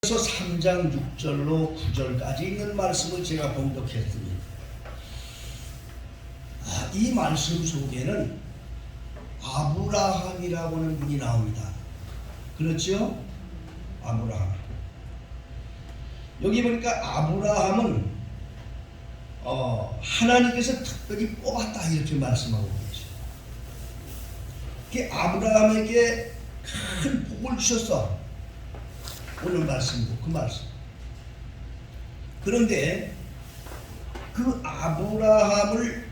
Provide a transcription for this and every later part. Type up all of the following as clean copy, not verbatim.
그래서 3장 6절로 9절까지 있는 말씀을 제가 봉독했습니다. 이 말씀 속에는 아브라함이라고 하는 분이 나옵니다. 그렇죠? 아브라함. 여기 보니까 아브라함은 하나님께서 특별히 뽑았다 이렇게 말씀하고 계죠. 아브라함에게 큰 복을 주셨어. 오늘 말씀도 그 말씀. 그런데 그 아브라함을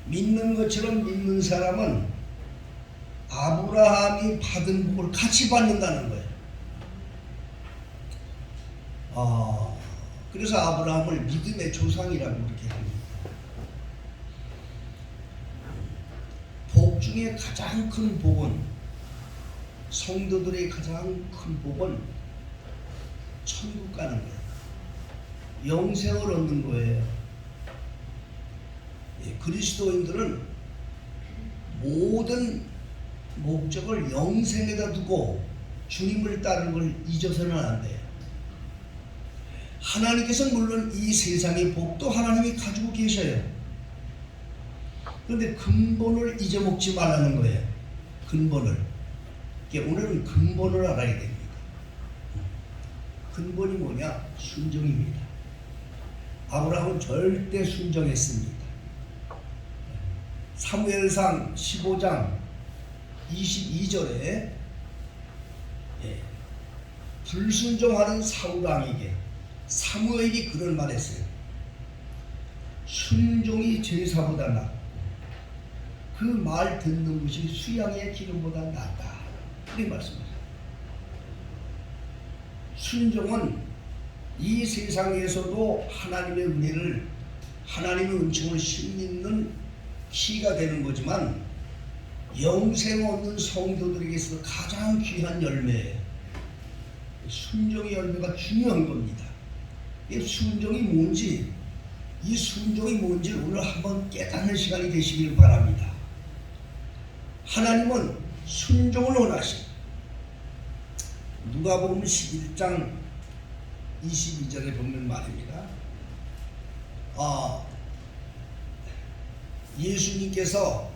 믿는 것처럼 믿는 사람은 아브라함이 받은 복을 같이 받는다는 거예요. 그래서 아브라함을 믿음의 조상이라고 그렇게 합니다. 복 중에 가장 큰 복은, 성도들의 가장 큰 복은 천국 가는 거예요. 영생을 얻는 거예요. 그리스도인들은 모든 목적을 영생에다 두고 주님을 따르는 걸 잊어서는 안 돼요. 하나님께서는 물론 이 세상의 복도 하나님이 가지고 계셔요. 그런데 근본을 잊어먹지 말라는 거예요. 근본을. 오늘은 근본을 알아야 됩니다. 근본이 뭐냐? 순종입니다. 아브라함은 절대 순종했습니다. 사무엘상 15장 22절에 불순종하는 사울왕에게 사무엘이 그런 말했어요. 순종이 제사보다 낫고 그 말 듣는 것이 수양의 기름보다 낫다. 그런 말씀이에요. 순종은 이 세상에서도 하나님의 은혜를, 하나님의 은총을 힘입는 키가 되는 거지만 영생 얻는 성도들에게서 가장 귀한 열매예요. 순종의 열매가 중요한 겁니다. 이 순종이 뭔지, 이 순종이 뭔지 오늘 한번 깨닫는 시간이 되시길 바랍니다. 하나님은 순종을 원하십니다. 누가복음 11장 22절에 보면 말입니다. 예수님께서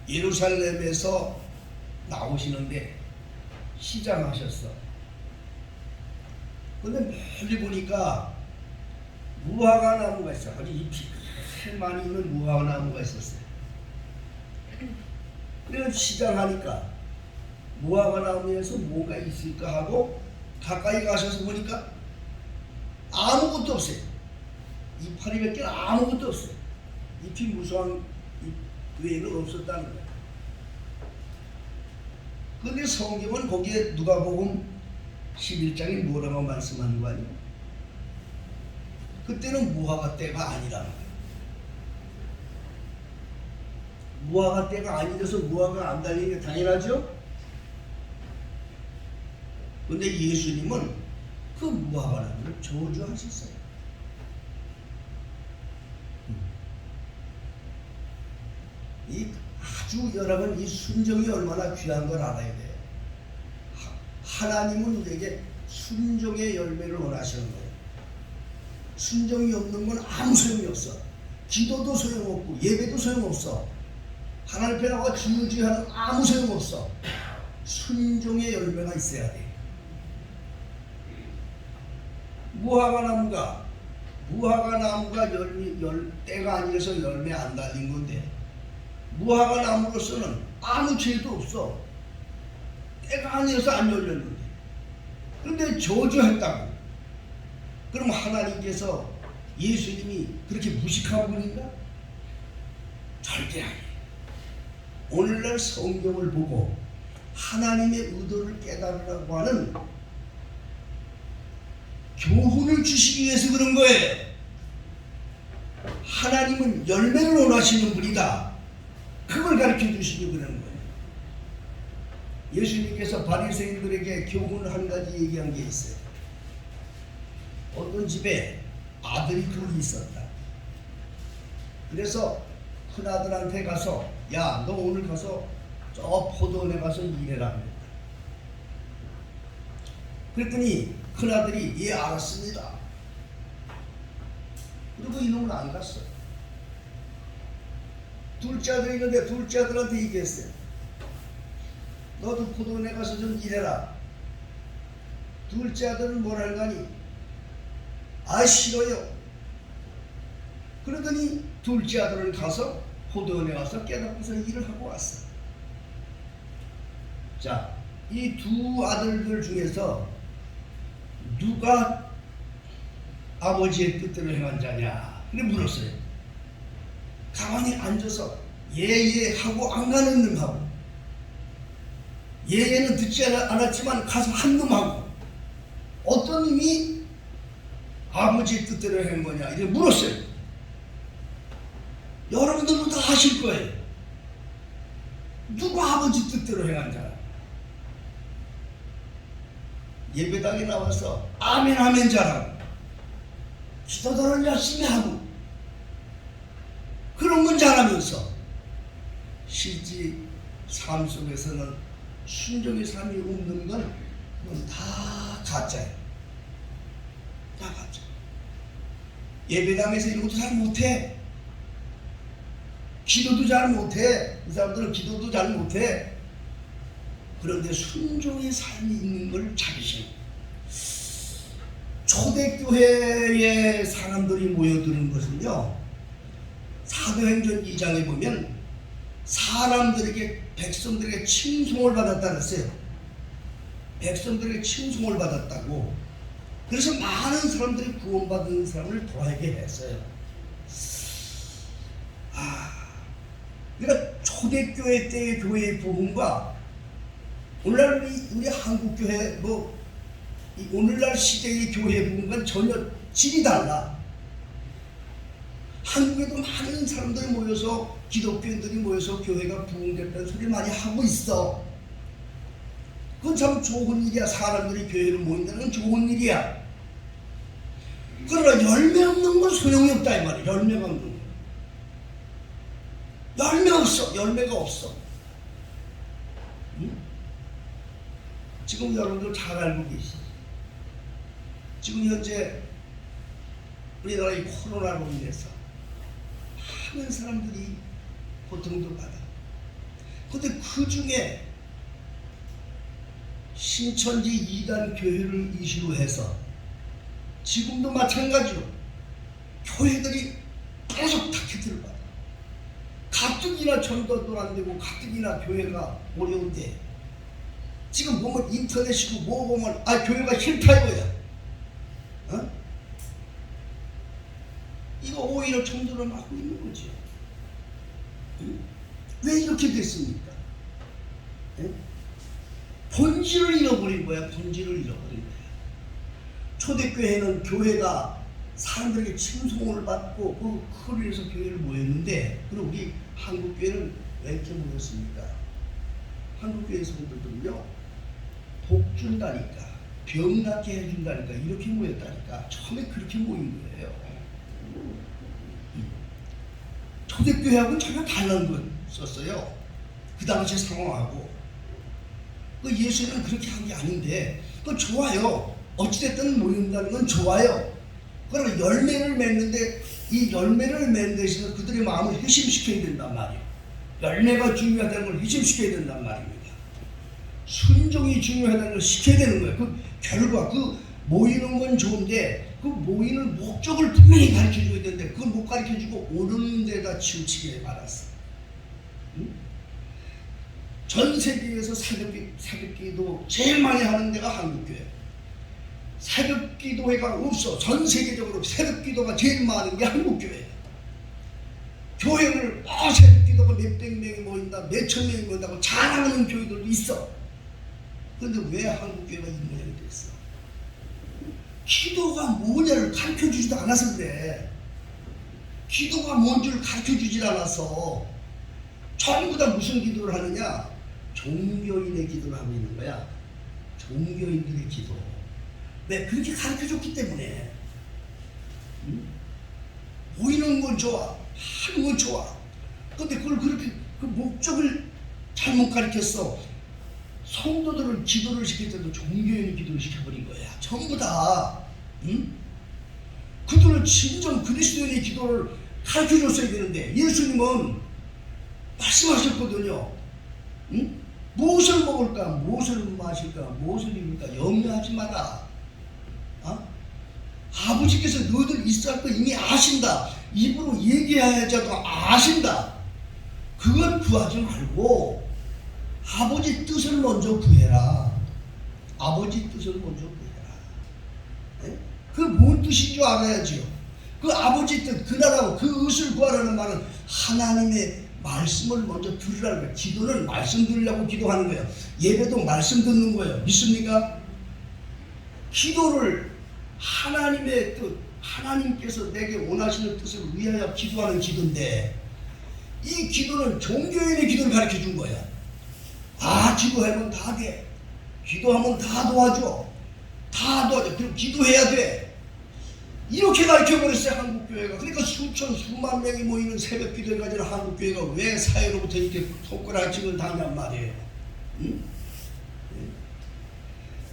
예루살렘에서 나오시는데 시장하셨어. 근데 멀리 보니까 무화과 나무가 있어. 아주 잎이 많이 있는 무화과 나무가 있었어요. 그래서 시장하니까 무화과 나무에서 뭐가 있을까 하고 가까이 가셔서 보니까 아무것도 없어요. 이파리밖에 아무것도 없어요. 잎이 무수한 잎 외에는 없었다는 거예요. 그런데 성경은 거기에 누가복음 11장에 뭐라고 말씀하는 거 아니에요? 그때는 무화과 때가 아니라는 거예요. 무화과 때가 아니라서 무화과 안 달리는 게 당연하죠? 근데 예수님은 그 무화과 나무를 저주하셨어요. 여러분 이 순종이 얼마나 귀한 걸 알아야 돼요. 하나님은 우리에게 순종의 열매를 원하시는 거예요. 순종이 없는 건 아무 소용이 없어. 기도도 소용없고 예배도 소용없어. 하나님 앞에 나와 주유주의 하는 아무 소용없어. 순종의 열매가 있어야 돼. 무화과 나무가 때가 아니라서 열매 안 달린 건데, 무화과 나무로서는 아무 죄도 없어. 때가 아니라서 안 열렸는데. 그런데 저주했다고. 그럼 하나님께서, 예수님이 그렇게 무식한 분인가? 절대 아니에요. 오늘날 성경을 보고 하나님의 의도를 깨달으라고 하는 교훈을 주시기 위해서 그런 거예요. 하나님은 열매를 원하시는 분이다. 그걸 가르쳐 주시기 그러는 거예요. 예수님께서 바리새인들에게 교훈 한 가지 얘기한 게 있어요. 어떤 집에 아들이 둘이 있었다. 그래서 큰아들한테 가서, 야, 너 오늘 가서 저 포도원에 가서 일해라. 그랬더니 큰아들이 예 알았습니다. 그리고 이놈은 안 갔어. 둘째 아들이 있는데 둘째 아들한테 얘기했어요. 너도 포도원에 가서 좀 일해라. 둘째 아들은 뭘 할까니? 아 싫어요. 그러더니 둘째 아들은 가서 포도원에 와서 깨닫고서 일을 하고 왔어. 자, 이 두 아들들 중에서 누가 아버지의 뜻대로 행한 자냐? 그래 물었어요. 가만히 앉아서 예예 하고 안 가는 놈하고 예예는 듣지 않았지만 가서 한 놈하고 어떤 놈이 아버지의 뜻대로 행한 거냐? 이렇게 물었어요. 여러분들도 다 아실 거예요. 누가 아버지 뜻대로 행한 자? 예배당에 나와서 아멘 아멘 잘하고 기도들을 열심히 하고 그런 건 잘하면서 실제 삶 속에서는 순종의 삶이 없는 건 다 가짜예요. 다 가짜. 예배당에서 이런 것도 잘 못해. 기도도 잘 못해. 이 사람들은 기도도 잘 못해. 그런데 순종의 삶이 있는 걸 찾으시는 초대교회의 사람들이 모여드는 것은요, 사도행전 2장에 보면 사람들에게 백성들에게 칭송을 받았다 그랬어요. 백성들에게 칭송을 받았다고. 그래서 많은 사람들이 구원받은 사람을 더하게 했어요. 그러니까 초대교회 때의 교회의 부흥과 오늘날 우리 한국교회 오늘날 시대의 교회 부흥과는 전혀 질이 달라. 한국에도 많은 사람들이 모여서 기독교인들이 모여서 교회가 부흥됐다는 소리 많이 하고 있어. 그건 참 좋은 일이야. 사람들이 교회를 모인다는 건 좋은 일이야. 그러나 열매 없는 건 소용이 없다 이 말이야. 열매가 없는 거. 열매 없어. 열매가 없어. 응? 지금 여러분들 잘 알고 계시죠. 지금 현재 우리나라 이 코로나로 인해서 많은 사람들이 고통도 받아. 그런데 그 중에 신천지 이단 교회를 이슈로 해서 지금도 마찬가지로 교회들이 계속 타켓을 받아. 가뜩이나 전도도 안 되고 가뜩이나 교회가 어려운데 지금 보면 인터넷이고 뭐 보면 교회가 싫다 이거야. 어? 이거 오히려 전도를 막고 있는 거지. 응? 왜 이렇게 됐습니까? 응? 본질을 잃어버린 거야. 본질을 잃어버린 거야. 초대교회는 교회가 사람들에게 칭송을 받고 그걸 위해서 교회를 모였는데, 그리고 우리 한국교회는 왜 이렇게 모였습니까? 한국교회 성도들은요, 복 준다니까, 병 낫게 해준다니까 이렇게 모였다니까. 처음에 그렇게 모인 거예요. 초대교회하고는 전혀 다른 걸 썼어요. 그 당시 상황하고. 예수님은 그렇게 한 게 아닌데, 그건 좋아요. 어찌됐든 모인다는 건 좋아요. 그러나 열매를 맺는데 이 열매를 맺는 대신에 그들의 마음을 회심시켜야 된단 말이에요. 열매가 중요하다는 걸 회심시켜야 된단 말입니다. 순종이 중요하다는 걸 시켜야 되는 거예요. 그 결과, 모이는 건 좋은데 그 모이는 목적을 분명히 가르쳐줘야 되는데 그걸 못 가르쳐주고 오는 데다 치우치게 말았어. 응? 전 세계에서 새벽기도 제일 많이 하는 데가 한국교회. 새벽기도회가 없어. 전 세계적으로 새벽기도가 제일 많은 게 한국교회야. 교회를 새벽기도가 몇백 명이 모인다, 몇천 명이 모인다고 자랑하는 교회들도 있어. 그런데 왜 한국교회가 이 모양이 됐어? 기도가 뭐냐를 가르쳐주지도 않아서 그래. 기도가 뭔지를 가르쳐주질 않아서 전부 다 무슨 기도를 하느냐? 종교인의 기도를 하고 있는 거야. 종교인들의 기도. 왜? 그렇게 가르쳐줬기 때문에. 응? 보이는 건 좋아, 하는 건 좋아. 근데 그걸 그렇게 그 목적을 잘못 가르쳤어. 성도들을 기도를 시킬 때도 종교인이 기도를 시켜버린 거야. 전부 다. 응? 그들은 진정 그리스도인의 기도를 가르쳐줬어야 되는데 예수님은 말씀하셨거든요. 응? 무엇을 먹을까, 무엇을 마실까, 무엇을 입을까 염려하지 마라. 어? 아버지께서 너희들 있을 거 이미 아신다. 입으로 얘기해야지도 아신다. 그걸 구하지 말고 아버지 뜻을 먼저 구해라. 아버지 뜻을 먼저 구해라. 그 뭔 뜻인 줄 알아야지요. 그 아버지 뜻, 그 나라고 그 의를 구하라는 말은 하나님의 말씀을 먼저 들으라는 거예요. 기도는 말씀 들으려고 기도하는 거예요. 예배도 말씀 듣는 거예요. 믿습니까? 기도를 하나님의 뜻, 하나님께서 내게 원하시는 뜻을 위하여 기도하는 기도인데 이 기도는 종교인의 기도를 가르쳐 준 거야. 아, 기도하면 다 돼. 기도하면 다 도와줘. 다 도와줘. 그리고 기도해야 돼. 이렇게 가르쳐버렸어요, 한국교회가. 그러니까 수천, 수만 명이 모이는 새벽 기도에 가지는 한국교회가 왜 사회로부터 이렇게 손가락질을 당한 말이에요. 응?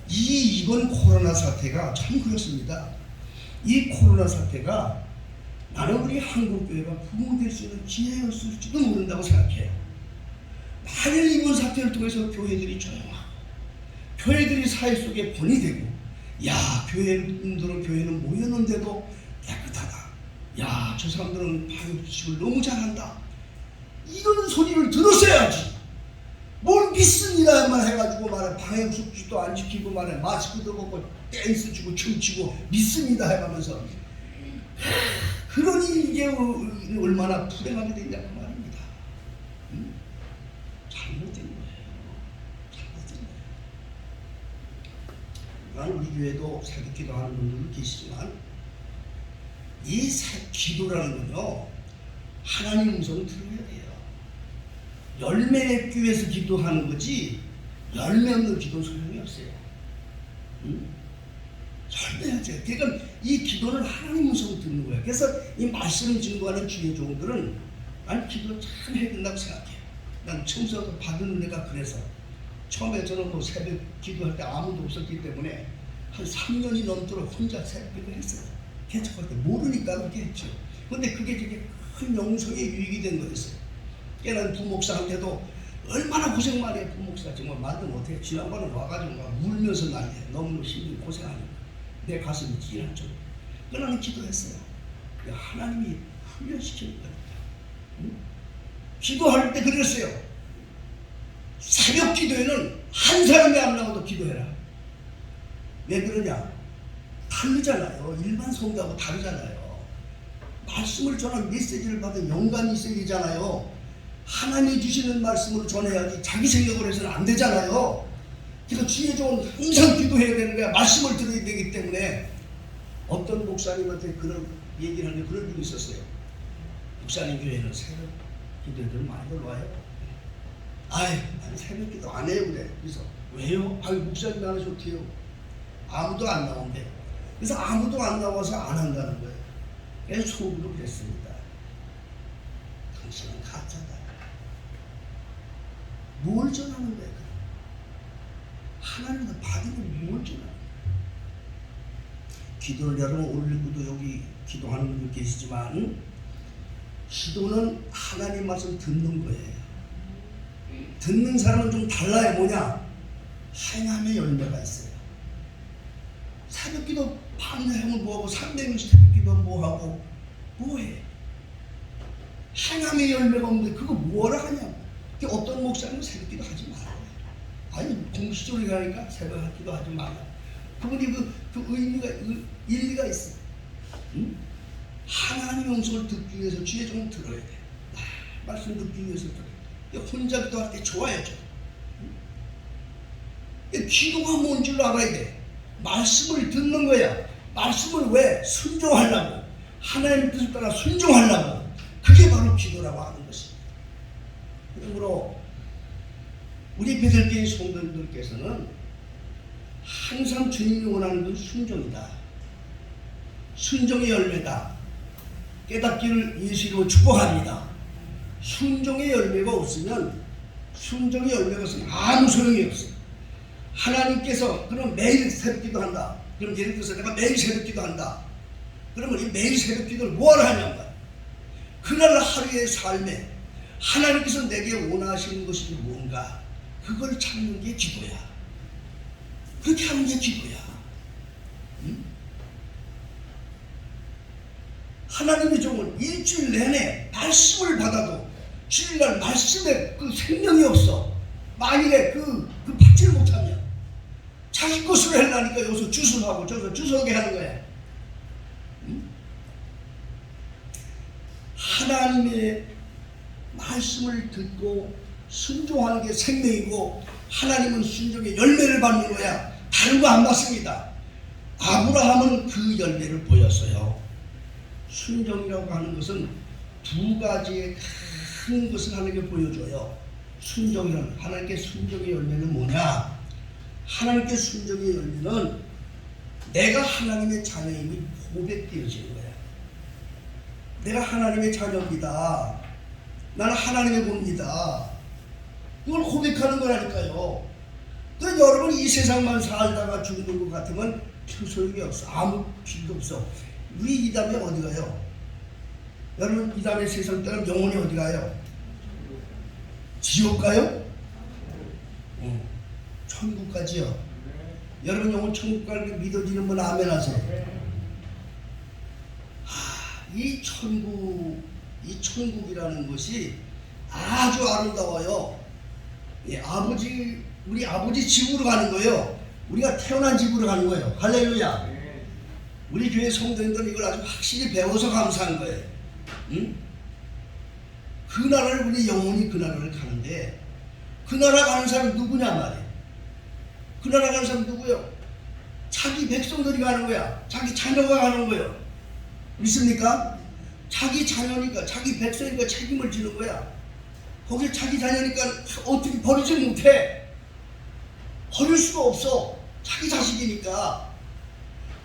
이번 코로나 사태가 참 그렇습니다. 이 코로나 사태가 나는 우리 한국교회가 부흥될 수 있는 기회였을지도 모른다고 생각해요. 만일 이번 사태를 통해서 교회들이 조용하고 교회들이 사회 속에 본이 되고 야, 교회는 모였는데도 깨끗하다. 야, 저 사람들은 방역수칙을 너무 잘한다. 이런 소리를 들었어야지. 뭘 믿습니다만 해가지고 말해 방역수칙도 안 지키고 말해 마스크도 벗고 댄스 추고 춤추고 믿습니다 해가면서 그러니 이게 얼마나 불행하게 되냐고 말입니다. 응? 잘못된 거예요. 잘못된 거예요. 우리 교회도 새벽 기도하는 분들도 계시지만 이 기도라는 건요 하나님 음성을 들어야 돼요. 열매 맺기 위해서 기도하는 거지 열매 없는 기도는 소용이 없어요. 응? 열매하죠. 그러니까 이 기도는 하나님 음성을 듣는 거예요. 그래서 이 말씀을 증거하는 주의 종들은 난 기도 참 해야 된다고 생각해요. 난 처음부터 받은 은혜가 그래서 처음에 저는 뭐 새벽 기도할 때 아무도 없었기 때문에 한 3년이 넘도록 혼자 새벽 기도를 했어요. 개척할 때 모르니까 그렇게 했죠. 근데 그게 되게 큰 영성의 유익이 된 거였어요. 깨난 부목사한테도 얼마나 고생 많이 해. 부목사 정말 말도 못해. 지난번에 와가지고 막 울면서 난리야. 너무 힘들고 고생하니까 내 가슴이 찌릿하죠. 나는 기도했어요. 하나님이 훈련시키는 겁니다. 응? 기도할 때 그랬어요. 새벽 기도에는 한 사람이 안 나와도 기도해라. 왜 그러냐? 다르잖아요. 일반 성도하고 다르잖아요. 말씀을 전한 메시지를 받은 영감이 있어야 되잖아요. 하나님이 주시는 말씀으로 전해야지 자기 생각으로 해서는 안 되잖아요. 그래서 주의 종은 항상 기도해야 되는 거야. 말씀을 들어야 되기 때문에 어떤 목사님한테 그런 얘기를 하는데 그런 분이 있었어요. 목사님 교회는 새벽 기도들 많이 들어와요. 아이, 난 새벽 기도 안 해요. 그래. 그래서 왜요? 아이, 목사님 안 하셨대요. 아무도 안 나온대. 그래서 아무도 안 나와서 안 한다는 거예요. 그래서 속으로 그랬습니다. 당신은 가짜다. 뭘 전하는 거야? 하나님은 받으면 뭘 전하는 거야? 기도를 여러분 오늘도 여기 기도하는 분들 계시지만 기도는 하나님 말씀 듣는 거예요. 듣는 사람은 좀 달라요. 뭐냐? 행함의 열매가 있어요. 새벽기도 밤새면 뭐하고 300일 새벽기도 뭐하고 뭐해? 행함의 열매가 없는데 그거 뭐라 하냐고. 어떤 목사님은 새벽기도 하지 말아요. 아니 공식적으로 하니까 새벽기도 하지 말아요. 그분이 그 의미가 일리가 있어. 응? 하나님의 음성을 듣기 위해서 주의 종을 들어야 돼. 말씀 듣기 위해서 들어야 돼. 혼자 기도할 때 좋아야죠. 응? 기도가 뭔 줄 알아야 돼. 말씀을 듣는 거야. 말씀을 왜? 순종하려고. 하나님의 뜻을 따라 순종하려고. 그게 바로 기도라고 하는 것입니다. 그러므로 우리 베들교회 성도들께서는 항상 주님이 원하는 것은 순종이다. 순종의 열매다. 깨닫기를 예수로 축복합니다. 순종의 열매가 없으면 순종의 열매가 없으면 아무 소용이 없어요. 하나님께서 그럼 매일 새벽 기도한다. 그럼 예를 들어서 내가 매일 새벽 기도한다. 그러면 이 매일 새벽 기도를 뭐하러 하냐면 그날 하루의 삶에 하나님께서 내게 원하시는 것이 뭔가 그걸 찾는 게 기도야. 그렇게 하는 게 기도야. 응? 하나님의 종은 일주일 내내 말씀을 받아도 주일날 말씀에 그 생명이 없어. 만일에 그 받지를 못하면 자기 것으로 하려니까 여기서 주술하고 저기서 주술하게 하는 거야. 응? 하나님의 말씀을 듣고 순종하는 게 생명이고 하나님은 순종의 열매를 받는 거야. 다른 거 안 받습니다. 아브라함은 그 열매를 보였어요. 순종이라고 하는 것은 두 가지의 큰 것을 하나님께 보여줘요. 순종이란 하나님께 순종의 열매는 뭐냐? 하나님께 순종의 열매는 내가 하나님의 자녀임이 고백되어지는 거야. 내가 하나님의 자녀입니다. 나는 하나님의 봅니다. 이걸 고백하는 거라니까요. 그러니까 여러분 이 세상만 살다가 죽는 것 같으면 별 소용이 없어. 아무 필요도 없어. 우리 이 다음에 어디 가요? 여러분 이 다음에 세상 떠나면 영혼이 어디 가요? 지옥 가요? 천국 가지요. 여러분 영혼 천국 가는 게 믿어지는 분 아멘 하세요. 이 천국이라는 것이 아주 아름다워요. 예, 우리 아버지 집으로 가는 거예요. 우리가 태어난 집으로 가는 거예요. 할렐루야. 우리 교회 성도님들은 이걸 아주 확실히 배워서 감사한 거예요. 응? 그 나라를 우리 영혼이 그 나라를 가는데 그 나라 가는 사람이 누구냐 말이에요. 그 나라 가는 사람이 누구요? 자기 백성들이 가는 거야. 자기 자녀가 가는 거예요. 믿습니까? 자기 자녀니까 자기 백성이니까 책임을 지는 거야. 거기 자기 자녀니까 어떻게 버리지 못해. 버릴 수가 없어. 자기 자식이니까.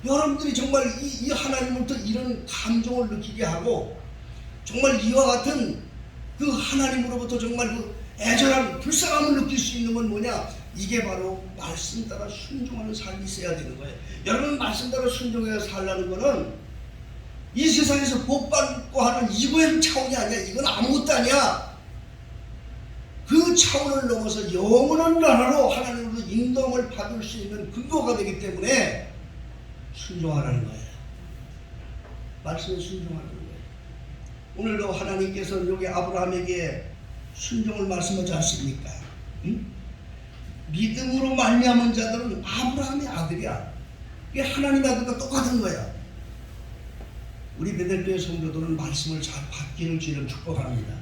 여러분들이 정말 이 하나님으로부터 이런 감정을 느끼게 하고 정말 이와 같은 그 하나님으로부터 정말 그 애절한 불쌍함을 느낄 수 있는 건 뭐냐? 이게 바로 말씀 따라 순종하는 삶이 있어야 되는 거예요. 여러분 말씀 따라 순종해서 살라는 거는 이 세상에서 복 받고 하는 이거의 차원이 아니야. 이건 아무것도 아니야. 그 차원을 넘어서 영원한 나라로 하나님으로 인도함을 받을 수 있는 근거가 되기 때문에 순종하라는 거예요. 말씀에 순종하는 거예요. 오늘도 하나님께서 여기 아브라함에게 순종을 말씀하지 않습니까? 응? 믿음으로 말미암은 자들은 아브라함의 아들이야. 이게 하나님의 아들과 똑같은 거야. 우리 베델교회 성도들은 말씀을 잘 받기를 주님 축복합니다.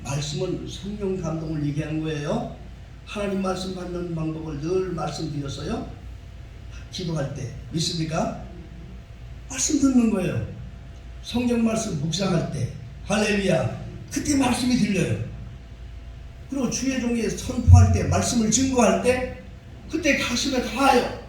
말씀은 성령 감동을 얘기하는 거예요. 하나님 말씀 받는 방법을 늘 말씀드렸어요. 기도할 때 믿습니까? 말씀 듣는 거예요. 성경 말씀 묵상할 때 할렐루야 그때 말씀이 들려요. 그리고 주의 종에 선포할 때 말씀을 증거할 때 그때 가슴에 닿아요.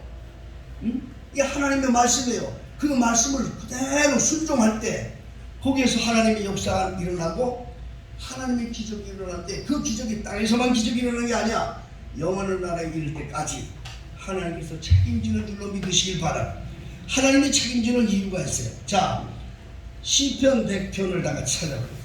응? 이게 하나님의 말씀이에요. 그 말씀을 그대로 순종할 때 거기에서 하나님의 역사가 일어나고 하나님의 기적이 일어날 때 그 기적이 땅에서만 기적이 일어나는 게 아니야. 영원한 나라에 이를 때까지 하나님께서 책임지는 줄로 믿으시길 바랍니다. 하나님이 책임지는 이유가 있어요. 자, 시편 100편을 다 같이 찾아보겠습니다.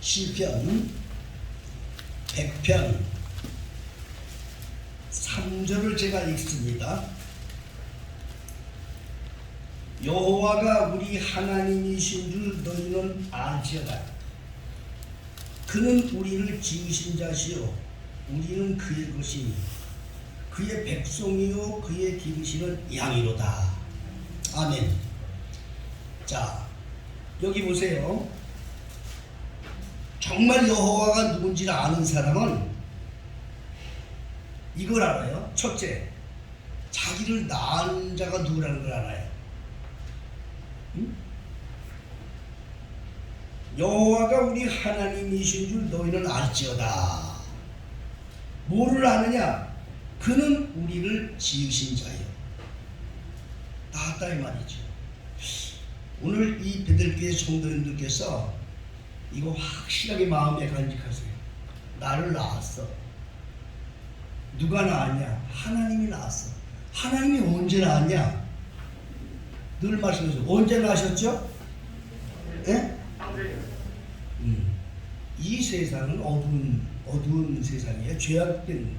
시편 100편 3절을 제가 읽습니다. 여호와가 우리 하나님이신 줄 너희는 알지어다. 그는 우리를 지으신 자시요 우리는 그의 것이니 그의 백성이요 그의 기르시는 양이로다. 아멘. 자, 여기 보세요. 정말 여호와가 누군지를 아는 사람은 이걸 알아요. 첫째, 자기를 낳은 자가 누구라는 걸 알아요. 응? 여호와가 우리 하나님이신 줄 너희는 알지어다. 뭐를 아느냐? 그는 우리를 지으신 자예요. 낳았다 이 말이죠. 오늘 이 베들교회 성도님들께서 이거 확실하게 마음에 간직하세요. 나를 낳았어. 누가 낳았냐? 하나님이 낳았어. 하나님이 언제 낳았냐? 늘 말씀하세요. 언제 낳으셨죠? 예? 이 세상은 어두운 세상이에요. 죄악된.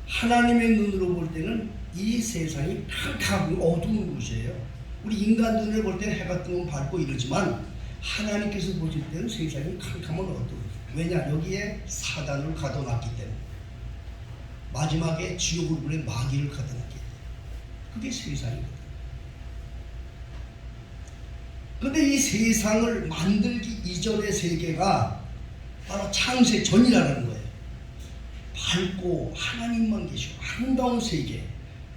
하나님의 눈으로 볼 때는 이 세상이 캄캄하고 어두운 곳이에요. 우리 인간 눈에 볼 때는 해가 뜨면 밝고 이러지만 하나님께서 보실 때는 세상이 캄캄한 어두운. 왜냐? 여기에 사단을 가둬놨기 때문에. 마지막에 지옥을 보내 마귀를 가둬놨기 때문에. 그게 세상이거든. 근데 이 세상을 만들기 이전의 세계가 바로 창세 전이라는 거예요. 밝고 하나님만 계시고 아름다운 세계.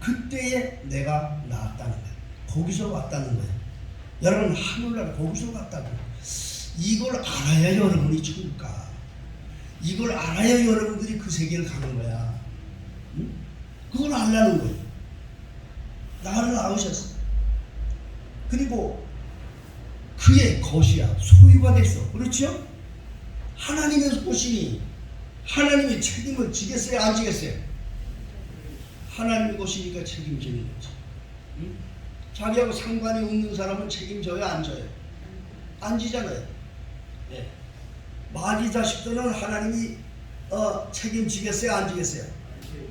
그때에 내가 나왔다는 거예요. 거기서 왔다는 거예요. 여러분 하늘나라 거기서 왔다고. 이걸 알아야 여러분이 천국 가. 이걸 알아야 여러분들이 그 세계를 가는 거야. 응? 그걸 알라는 거예요. 나를 낳으셨어. 그리고 그의 것이야. 소유가 됐어. 그렇죠? 하나님의 것이니 하나님의 책임을 지겠어요? 안 지겠어요? 하나님의 것이니까 책임지는 거지. 응? 자기하고 상관이 없는 사람은 책임져요? 안 져요? 안 지잖아요. 네. 마귀 자식들은 하나님이 책임지겠어요? 안 지겠어요?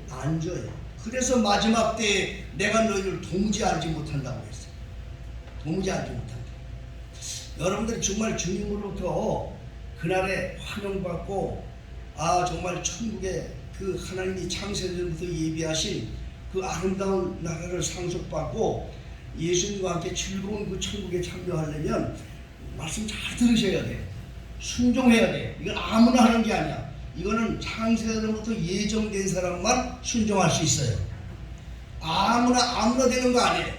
안 져요. 그래서 마지막 때에 내가 너희를 도무지 알지 못한다고 했어요. 도무지 알지 못한다. 여러분들이 정말 주님으로부터 그날에 환영받고 정말 천국에 그 하나님이 창세전부터 예비하신 그 아름다운 나라를 상속받고 예수님과 함께 즐거운 그 천국에 참여하려면 말씀 잘 들으셔야 돼요. 순종해야 돼요. 이건 아무나 하는 게 아니야. 이거는 창세전부터 예정된 사람만 순종할 수 있어요. 아무나 되는 거 아니에요.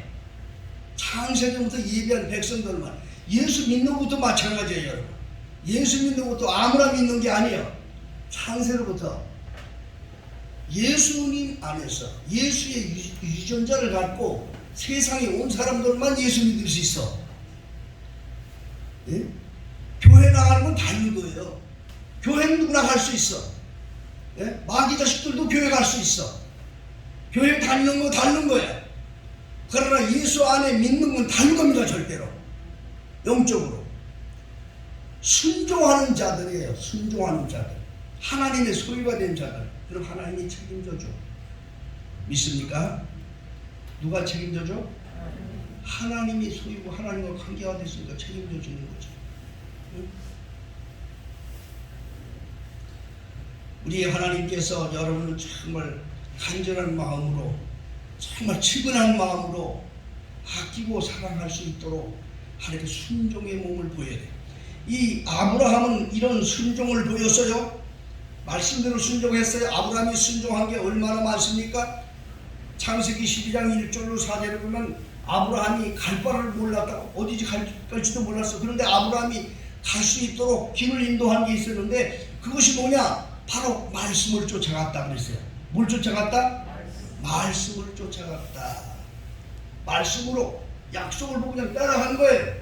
창세전부터 예비한 백성들만. 예수 믿는 것도 마찬가지예요, 여러분. 예수 믿는 것도 아무나 믿는 게 아니에요. 창세로부터 예수님 안에서 예수의 유전자를 갖고 세상에 온 사람들만 예수 믿을 수 있어. 예? 교회 나가는 건 다른 거예요. 교회는 누구나 갈 수 있어. 예? 마귀 자식들도 교회 갈 수 있어. 교회 다니는 거 다른 거야. 그러나 예수 안에 믿는 건 다른 겁니다, 절대로. 영적으로. 순종하는 자들이에요. 순종하는 자들. 하나님의 소유가 된 자들. 그럼 하나님이 책임져줘. 믿습니까? 누가 책임져줘? 하나님이 소유고 하나님과 관계가 됐으니까 책임져 주는 거죠. 응? 우리 하나님께서 여러분을 정말 간절한 마음으로, 정말 측은한 마음으로 아끼고 사랑할 수 있도록 하나님께 순종의 몸을 보여야 돼요. 이 아브라함은 이런 순종을 보였어요. 말씀대로 순종했어요. 아브라함이 순종한 게 얼마나 많습니까? 창세기 12장 1절로 4절을 보면 아브라함이 갈 바를 몰랐다고. 어디지 갈지도 몰랐어. 그런데 아브라함이 갈 수 있도록 길을 인도한 게 있었는데 그것이 뭐냐? 바로 말씀을 쫓아갔다 그랬어요. 뭘 쫓아갔다? 말씀을 쫓아갔다. 말씀으로 약속을 보고 그냥 따라간 거예요.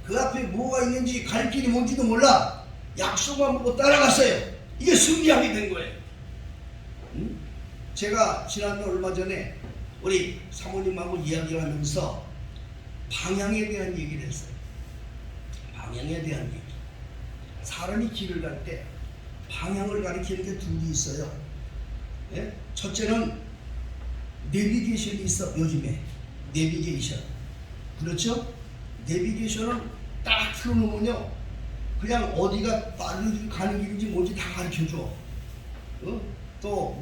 그 앞에 뭐가 있는지 갈 길이 뭔지도 몰라. 약속만 보고 따라갔어요. 이게 승리하게 된 거예요. 응? 제가 지난번 얼마 전에 우리 사모님하고 이야기를 하면서 방향에 대한 얘기를 했어요. 방향에 대한 얘기. 사람이 길을 갈 때 방향을 가리키는 게 둘이 있어요. 예? 첫째는 내비게이션이 있어. 요즘에 내비게이션. 그렇죠? 내비게이션은 딱 틀어놓으면요 그냥 어디가 빠르게 가는 길인지 뭔지 다 가르쳐줘. 또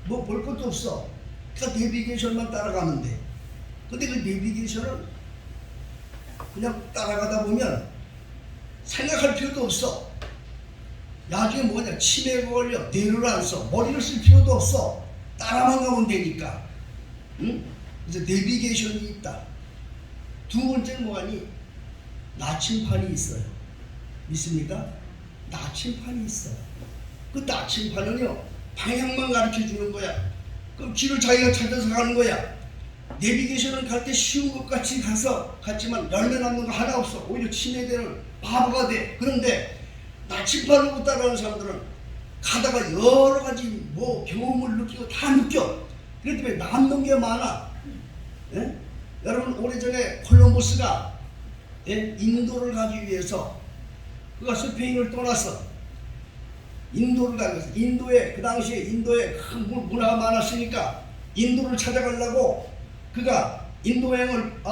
뭐 볼 것도 없어. 그러니까 내비게이션만 따라가면 돼. 근데 그 내비게이션을 그냥 따라가다 보면 생각할 필요도 없어. 나중에 뭐냐, 치매가 걸려. 뇌를 안 써. 머리를 쓸 필요도 없어. 따라만 가면 되니까. 응? 그래서 내비게이션이 있다. 두 번째는 뭐하니? 나침판이 있어요. 믿습니까? 나침판이 있어. 그 나침판은요 방향만 가르쳐 주는 거야. 그럼 길을 자기가 찾아서 가는 거야. 내비게이션을 갈 때 쉬운 것 같이 갔지만 열매 남는 거 하나 없어. 오히려 침해되는 바보가 돼. 그런데 나침반으로 따라오는 사람들은 가다가 여러 가지 뭐 경험을 느끼고 다 느껴. 그렇기 때문에 남는 게 많아. 예? 여러분 오래전에 콜럼버스가 인도를 가기 위해서 그가 스페인을 떠났어. 인도를 가기 위해서 인도에 그 당시에 인도에 큰 문화가 많았으니까 인도를 찾아가려고 그가 인도여행을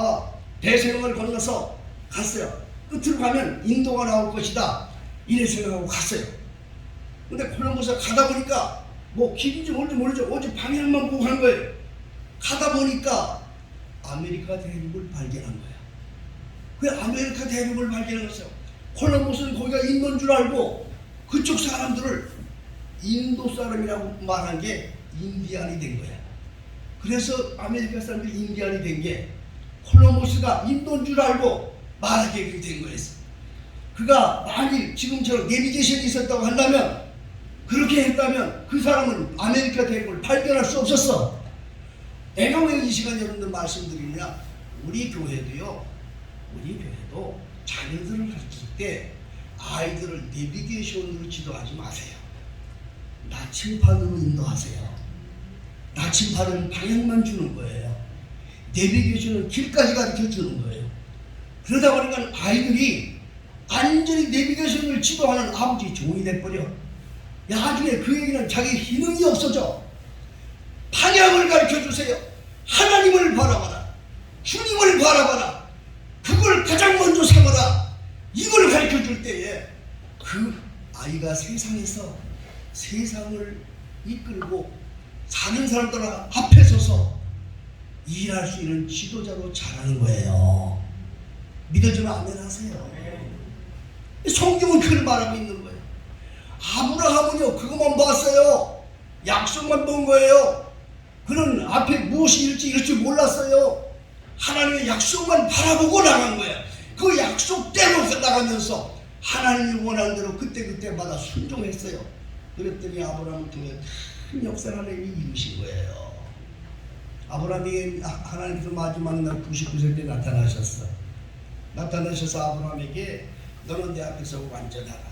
대서양을 건너서 갔어요. 끝으로 가면 인도가 나올 것이다 이래 생각하고 갔어요. 근데 콜럼버스가 가다 보니까 뭐 길인지 뭔지 모르죠. 오직 방향만 보고 간 거예요. 가다 보니까 아메리카 대륙을 발견한 거야. 그 아메리카 대륙을 발견했어요. 콜럼버스는 거기가 인도인 줄 알고 그쪽 사람들을 인도 사람이라고 말한 게 인디안이 된 거야. 그래서 아메리카 사람들이 인디안이 된 게 콜럼버스가 인도인 줄 알고 말하게 된 거였어. 그가 만일 지금처럼 내비게이션이 있었다고 한다면, 그렇게 했다면 그 사람은 아메리카 대륙을 발견할 수 없었어. 내가 왜 이 시간 여러분들 말씀드리냐, 우리 교회도 자녀들을 가르칠 때 아이들을 내비게이션으로 지도하지 마세요. 나침반으로 인도하세요. 나침반은 방향만 주는 거예요. 내비게이션은 길까지 가르쳐 주는 거예요. 그러다 보니까 아이들이 완전히 내비게이션을 지도하는 아버지 종이 돼버려. 나중에 그 얘기는 자기 기능이 없어져. 방향을 가르쳐 주세요. 하나님을 바라봐라. 주님을 바라봐라. 그걸 가장 먼저 삼아라. 이걸 가르쳐 줄 때에 그 아이가 세상에서 세상을 이끌고 사는 사람들 앞에 서서 일할 수 있는 지도자로 자라는 거예요. 믿어주면 아멘 하세요. 성경은 그걸 말하고 있는 거예요. 아브라함은요 그것만 봤어요. 약속만 본 거예요. 그는 앞에 무엇이 이럴지 몰랐어요. 하나님의 약속만 바라보고 나간 거예요. 그 약속대로 나가면서 하나님이 원하는 대로 그때마다 순종했어요. 그랬더니 아브라함을 통해 큰 역사를 하나님이 이루신 거예요. 아브라함에게 하나님께서 마지막 날 99세 때 나타나셔서 아브라함에게 너는 내 앞에서 완전하라.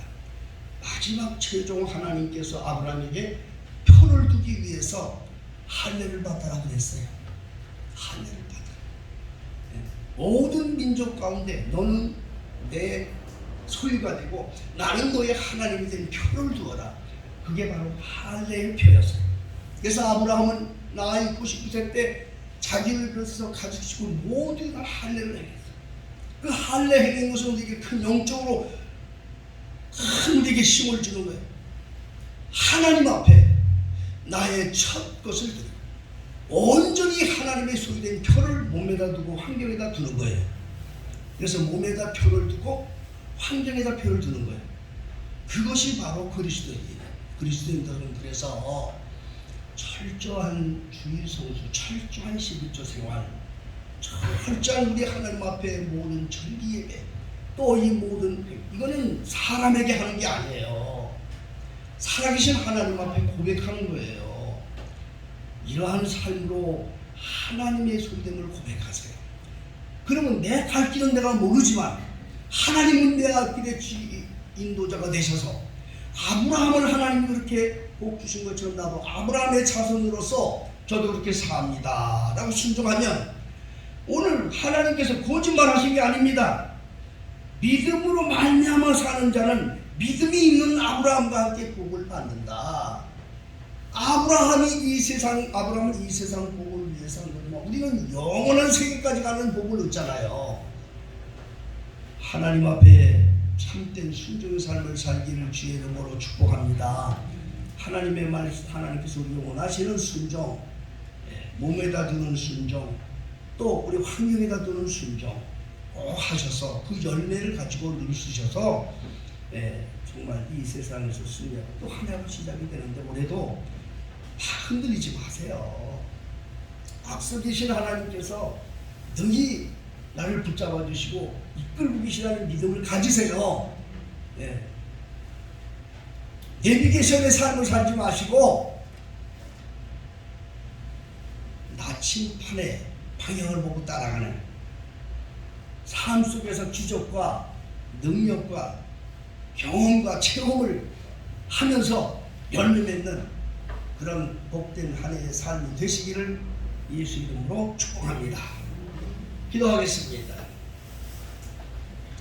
마지막 최종 하나님께서 아브라함에게 표를 두기 위해서 할례를 받아라 그랬어요. 할례를 받아라. 모든 민족 가운데 너는 내 소유가 되고 나는 너의 하나님이 된 표를 두어라. 그게 바로 할례의 표였어요. 그래서 아브라함은 나이 99세 때 자기를 비롯해서 가족치고 모두가 할례를 행했어요. 그 할례 행한 것은 우리에게 큰 영적으로 큰 우리에게 힘을 주는 거예요. 하나님 앞에 나의 첫 것을 드리고 온전히 하나님의 소유된 표를 몸에다 두고 환경에다 두는 거예요. 그래서 몸에다 표를 두고 환경에다 표를 두는 거예요. 그것이 바로 그리스도인이에요. 그리스도인들은 그래서 철저한 주일 성수, 철저한 11조 생활, 철저한 우리 하나님 앞에 모든 절기 예배, 또 이 모든 이거는 사람에게 하는 게 아니에요. 살아계신 하나님 앞에 고백하는 거예요. 이러한 삶으로 하나님의 소유됨을 고백하세요. 그러면 내 갈 길은 내가 모르지만 하나님은 내 갈 길의 인도자가 되셔서 아브라함을 하나님이 그렇게 복 주신 것처럼 나도 아브라함의 자손으로서 저도 그렇게 삽니다 라고 순종하면 오늘 하나님께서 거짓말하신 게 아닙니다. 믿음으로 말미암아 사는 자는 믿음이 있는 아브라함과 함께 복을 받는다. 아브라함은 이 세상 복을 위해서 한 거지만 우리는 영원한 세계까지 가는 복을 얻잖아요. 하나님 앞에 참된 순종의 삶을 살기를 주의 이름으로 축복합니다. 하나님의 말씀, 하나님께서 우리 원하시는 순종, 몸에다 두는 순종, 또 우리 환경에다 두는 순종 하셔서 그 열매를 가지고 누리셔서 정말 이 세상에서 승리하고 또 한 해가 시작이 되는데 올해도 다 흔들리지 마세요. 앞서 계신 하나님께서 능히 나를 붙잡아 주시고 이끌고 계시라는 믿음을 가지세요. 내비게이션의 삶을 살지 마시고 나침판에 방향을 보고 따라가는 삶 속에서 기적과 능력과 경험과 체험을 하면서 열매 맺는 그런 복된 한 해의 삶이 되시기를 예수 이름으로 축복합니다. 기도하겠습니다.